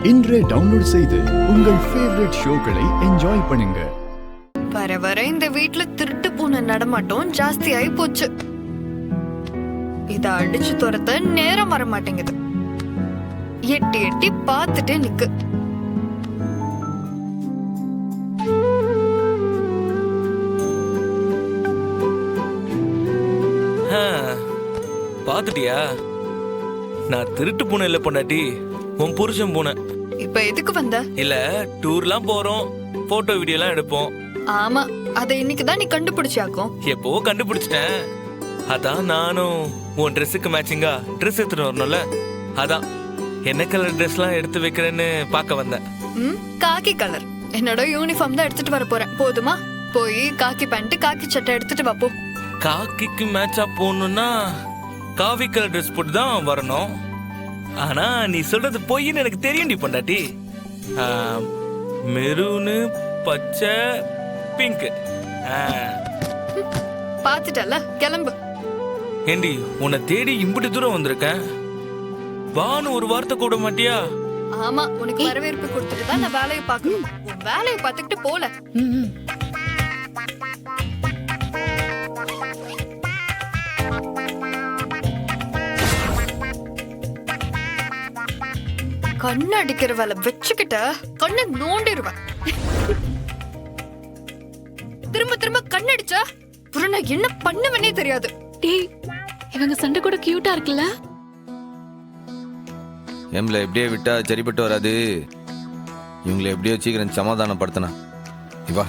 இன்றே டவுன்லோட் செய்து உங்கள் ஃபேவரட் ஷோக்களை என்ஜாய் பண்ணுங்க. வர வர இந்த வீட்ல திருட்டு பூனை நடமாட்டம் ஜாஸ்தியாயி போச்சு. இத அடிச்சு துரத்த நேரம் வர மாட்டேங்குது. எட்டி எட்டி பார்த்துட்டே நிக்கு. பாத்துட்டியா? நான் திருட்டு பூனை இல்ல பொண்டாட்டி, உன் புருஷன் பூனை. இப்ப எதுக்கு வந்த? இல்ல, டூர்லாம் போறோம், போட்டோ வீடியோ எல்லாம் எடுப்போம். ஆமா, அதை இன்னைக்குதான் நீ கண்டுபிடிச்சாக்கும். எப்போ கண்டுபிடிச்சிட்டேன். அதான் நானும் உன் ட்ரெஸ்ஸுக்கு மேட்சிங்கா ட்ரெஸ் எடுத்துட்டு வரணும்ல, அதான் என்ன கலர் ட்ரெஸ் எல்லாம் எடுத்து வைக்கிறேன்னு பார்க்க வந்தேன். காக்கி கலர் என்னோட யூனிஃபார்ம் தான் எடுத்துட்டு வர போறேன். போதுமா? போய் காக்கி பேண்ட் காக்கி சட்டை எடுத்துட்டு வா போ. காக்கிக்கு மேட்சா போகணும்னா காவி கலர் ட்ரெஸ் போட்டு தான் வரணும். ஆனா நீ சொல்றது பொய்ன்னு எனக்கு தெரியும் டி பொண்டாட்டி. மெரூனு, பச்சை, பிங்க். பாத்துட்டல, கிளம்பு. ஏண்டி, உன்னை தேடி இம்புட்டு தூரம் வந்திருக்கேன், வான்னு ஒரு வார்த்தை கூட மாட்டியா? ஆமா, உனக்கு வரவேற்பு கொடுத்துட்டு தான் நான் வேலையை பார்க்கணும். உன் வேலையை பார்த்துக்கிட்டு போல. கண்ணு அடிக்கிற வேலை வச்சுக்கிட்ட கண்ணை நோண்டிடுவேன். திரும்ப திரும்ப கண்ணடிச்சா அப்புறம் நான் என்ன பண்ணுவேனே தெரியாது. டேய், இவங்க சண்டை கூட கியூட்டா இருக்குல்ல? எம்ல எப்படியே விட்டா சரிப்பட்டு வராது. இவங்களை எப்படியோ சீக்கிரம் சமாதானப்படுத்தினா இவா.